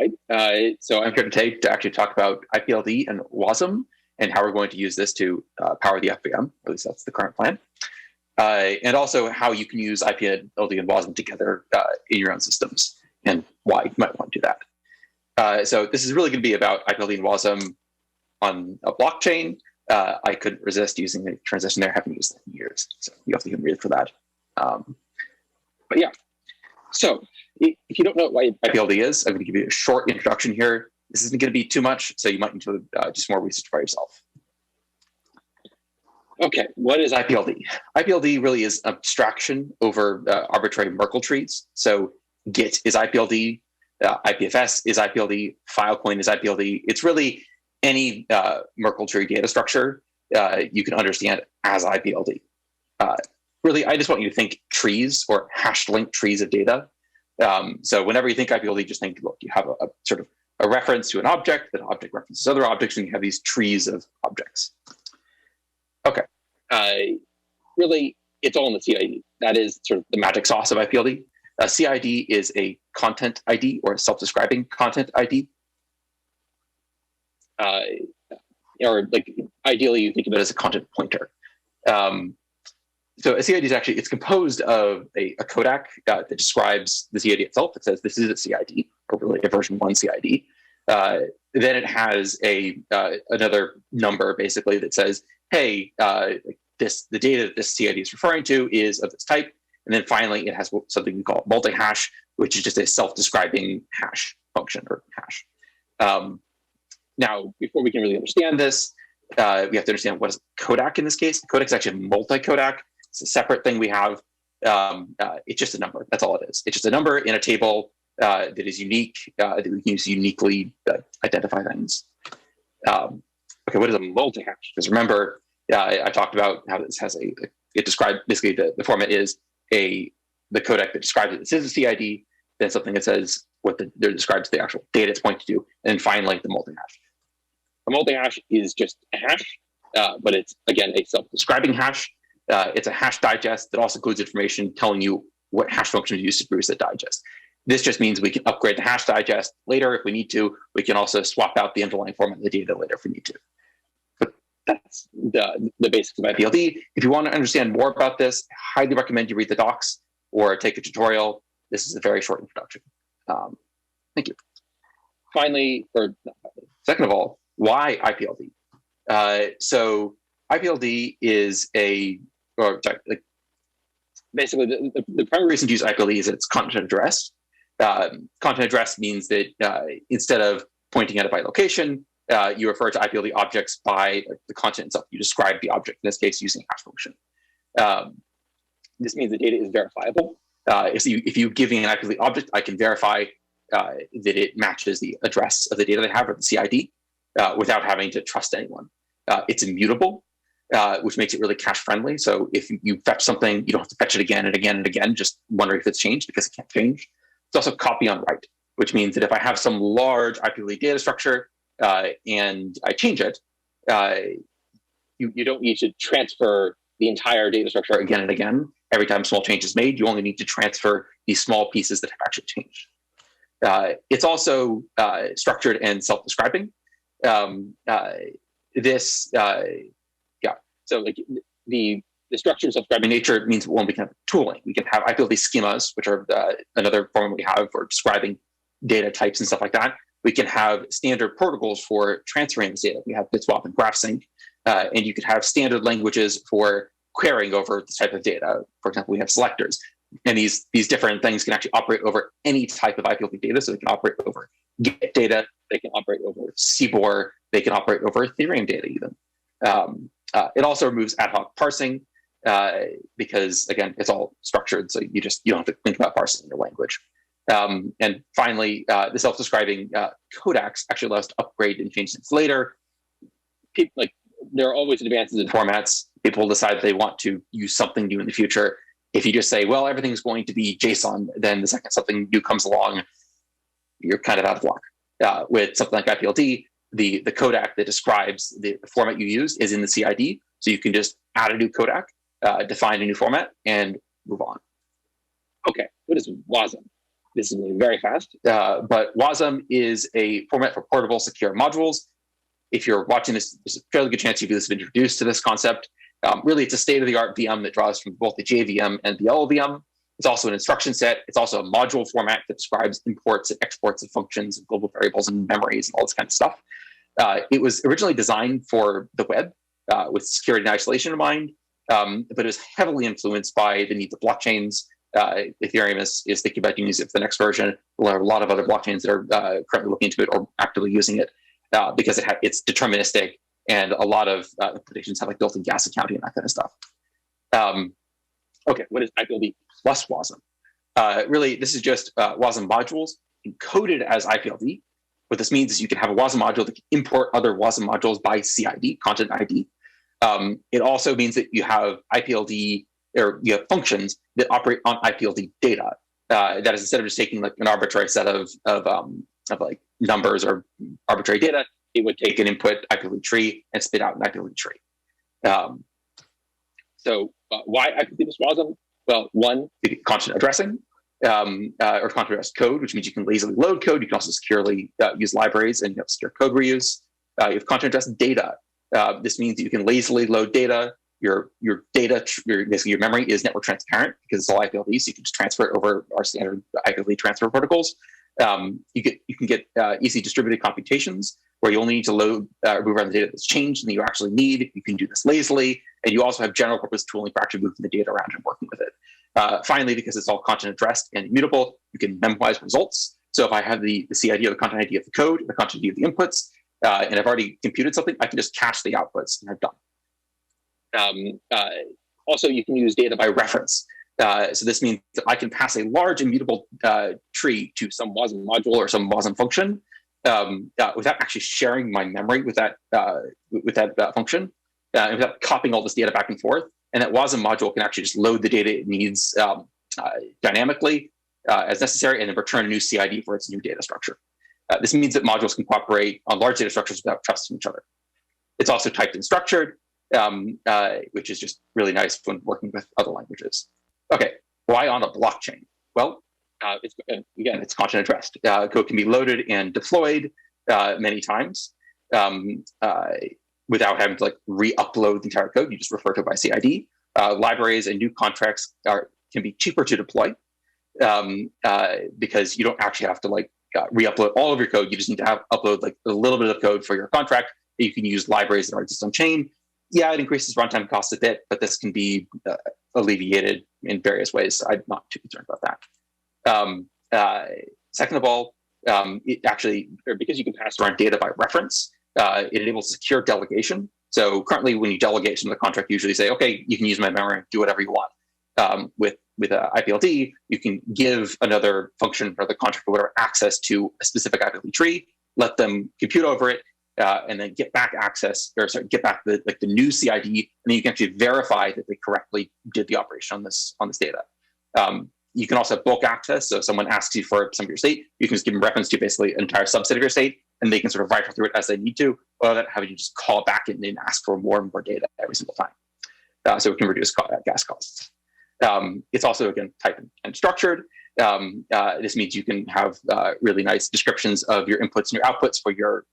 Right. So I'm here today to actually talk about IPLD and Wasm and how we're going to use this to power the FVM, or at least that's the current plan. And also how you can use IPLD and Wasm together in your own systems and why you might want to do that. So this is really going to be about IPLD and Wasm on a blockchain. I couldn't resist using the transition there. I haven't used it in years, so you have to give me for that. But yeah, so if you don't know what IPLD is, I'm going to give you a short introduction here. This isn't going to be too much, so you might need to do some more research by yourself. Okay, what is IPLD? IPLD really is abstraction over arbitrary Merkle trees. So Git is IPLD, IPFS is IPLD, Filecoin is IPLD. It's really any Merkle tree data structure you can understand as IPLD. Really, I just want you to think trees or hash-linked trees of data. So whenever you think IPLD, just think, look, you have a sort of a reference to an object, that object references other objects, and you have these trees of objects. Okay. Really, it's all in the CID. That is sort of the magic sauce of IPLD. CID is a content ID or a self-describing content ID. Or like ideally, you think of it as a content pointer. So a CID is actually, it's composed of a codec that describes the CID itself. It says this is a CID, or really a version 1 CID. Then it has another number basically that says, hey, the data that this CID is referring to is of this type. And then finally, it has something we call multi-hash, which is just a self-describing hash function or hash. Now, before we can really understand this, we have to understand what is codec in this case. Codec is actually a multi-codec. It's a separate thing we have. It's just a number. That's all it is. It's just a number in a table that is unique, that we can use to uniquely identify things. Okay, what is a multi-hash? Because remember, I talked about how this has it described, basically the format is the codec that describes it. This is a CID, then something that says that describes the actual data it's pointing to, and then finally the multi-hash. A multi-hash is just a hash, but it's, again, a self-describing hash. It's a hash digest that also includes information telling you what hash function to use to produce the digest. This just means we can upgrade the hash digest later if we need to. We can also swap out the underlying format of the data later if we need to. But that's the basics of IPLD. If you want to understand more about this, I highly recommend you read the docs or take a tutorial. This is a very short introduction. Thank you. Second of all, why IPLD? So IPLD is basically the primary reason to use IPLD is that it's content address. Content address means that instead of pointing at it by location, you refer to IPLD objects by the content itself. You describe the object, in this case, using a hash function. This means the data is verifiable. If you give me an IPLD object, I can verify that it matches the address of the data they have, or the CID, without having to trust anyone. It's immutable, which makes it really cache friendly. So if you fetch something, you don't have to fetch it again and again and again, just wondering if it's changed, because it can't change. It's also copy on write, which means that if I have some large IPLD data structure and I change it, you don't need to transfer the entire data structure again and again. Every time a small change is made, you only need to transfer these small pieces that have actually changed. It's also structured and self-describing. So like the structured self-describing nature means, one, we can have tooling. We can have IPLD schemas, which are another form we have for describing data types and stuff like that. We can have standard protocols for transferring this data. We have BitSwap and GraphSync, and you could have standard languages for querying over this type of data. For example, we have selectors, and these different things can actually operate over any type of IPLD data. So they can operate over Git data, they can operate over CBOR, they can operate over Ethereum data even. It also removes ad hoc parsing because, again, it's all structured, so you don't have to think about parsing your language. And finally, the self-describing codecs actually allows us to upgrade and change things later. There are always advances in formats. People decide they want to use something new in the future. If you just say, well, everything's going to be JSON, then the second something new comes along, you're kind of out of luck. With something like IPLD, the codec that describes the format you use is in the CID, so you can just add a new codec, define a new format, and move on. Okay, what is Wasm? this is very fast, but Wasm is a format for portable, secure modules. If you're watching this, there's a fairly good chance you've been introduced to this concept. Really, it's a state-of-the-art VM that draws from both the JVM and the LLVM. It's also an instruction set. It's also a module format that describes imports and exports of functions and global variables and memories and all this kind of stuff. It was originally designed for the web with security and isolation in mind, but it was heavily influenced by the needs of blockchains. Ethereum is thinking about using it for the next version. There are a lot of other blockchains that are currently looking into it or actively using it because it's deterministic, and a lot of applications have like built-in gas accounting and that kind of stuff. Okay, what is IPLD plus Wasm? Really, this is just Wasm modules encoded as IPLD. What this means is you can have a Wasm module that can import other Wasm modules by CID, content ID. It also means that you have IPLD, or you have functions that operate on IPLD data. That is, instead of just taking like an arbitrary set of like numbers or arbitrary data, it would take an input IPLD tree and spit out an IPLD tree. So why IPLD plus Wasm? Well, one, content addressing or content address code, which means you can lazily load code. You can also securely use libraries and secure code reuse. You have content address data. This means that you can lazily load data. Your data, basically your memory is network transparent because it's all IPLD, so you can just transfer it over our standard IPLD transfer protocols. You can get easy distributed computations where you only need to load or move around the data that's changed and that you actually need. You can do this lazily, and you also have general purpose tooling for actually moving the data around and working with it. Finally, because it's all content addressed and immutable, you can memorize results. So if I have the CID or the content ID of the code, the content ID of the inputs, and I've already computed something, I can just cache the outputs and I'm done. Also, you can use data by reference. So this means that I can pass a large immutable tree to some Wasm module or some Wasm function without actually sharing my memory with that function, and without copying all this data back and forth. And that Wasm module can actually just load the data it needs dynamically as necessary, and then return a new CID for its new data structure. This means that modules can cooperate on large data structures without trusting each other. It's also typed and structured, which is just really nice when working with other languages. Okay, why on a blockchain? Well, it's content addressed. Code can be loaded and deployed many times without having to like re-upload the entire code. You just refer to it by CID. Libraries and new contracts can be cheaper to deploy because you don't actually have to like re-upload all of your code. You just need to upload like a little bit of code for your contract. You can use libraries that are just on chain. Yeah, it increases runtime costs a bit, but this can be alleviated in various ways. I'm not too concerned about that. Second of all, it actually, because you can pass around data by reference, it enables secure delegation. So currently, when you delegate some of the contract, you usually say, okay, you can use my memory, do whatever you want. With IPLD, you can give another function or the contract or whatever access to a specific IPLD tree, let them compute over it, and then get back access, or sorry, get back the new CID, and then you can actually verify that they correctly did the operation on this data. You can also have bulk access. So if someone asks you for some of your state, you can just give them reference to basically an entire subset of your state, and they can sort of rifle through it as they need to, rather than having you just call back and then ask for more and more data every single time. So it can reduce gas costs. It's also, again, typed and structured. This means you can have really nice descriptions of your inputs and your outputs for your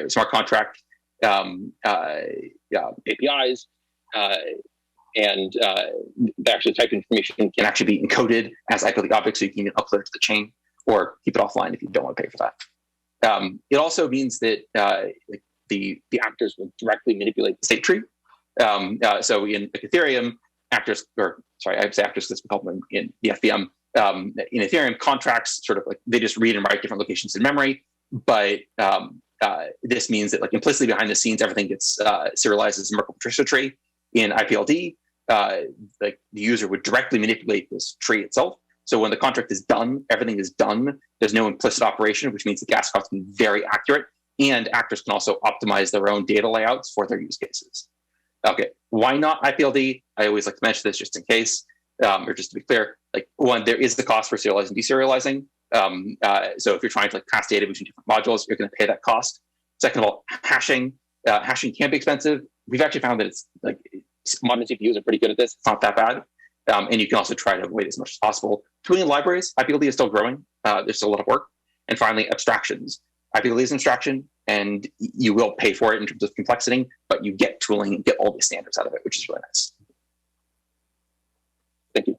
smart contract APIs, and the actually typed information can actually be encoded as IPLD objects, so you can even upload it to the chain or keep it offline if you don't want to pay for that. It also means that the actors will directly manipulate the state tree. So in Ethereum, actors, or sorry, I say actors because we call them in the FVM. In Ethereum, contracts sort of like they just read and write different locations in memory. But this means that like implicitly behind the scenes, everything gets serialized as a merkle-linked tree. In IPLD, like the user would directly manipulate this tree itself. So when the contract is done, everything is done. There's no implicit operation, which means the gas costs can be very accurate. And actors can also optimize their own data layouts for their use cases. Okay, why not IPLD? I always like to mention this just in case, or just to be clear. Like one, there is the cost for serializing and deserializing. So if you're trying to like pass data between different modules, you're going to pay that cost. Second of all, hashing. Hashing can be expensive. We've actually found that it's like modern CPUs are pretty good at this. It's not that bad. And you can also try to avoid as much as possible. Tooling libraries, IPLD is still growing. There's still a lot of work. And finally, abstractions. IPLD is an abstraction, and you will pay for it in terms of complexity, but you get tooling and get all the standards out of it, which is really nice. Thank you.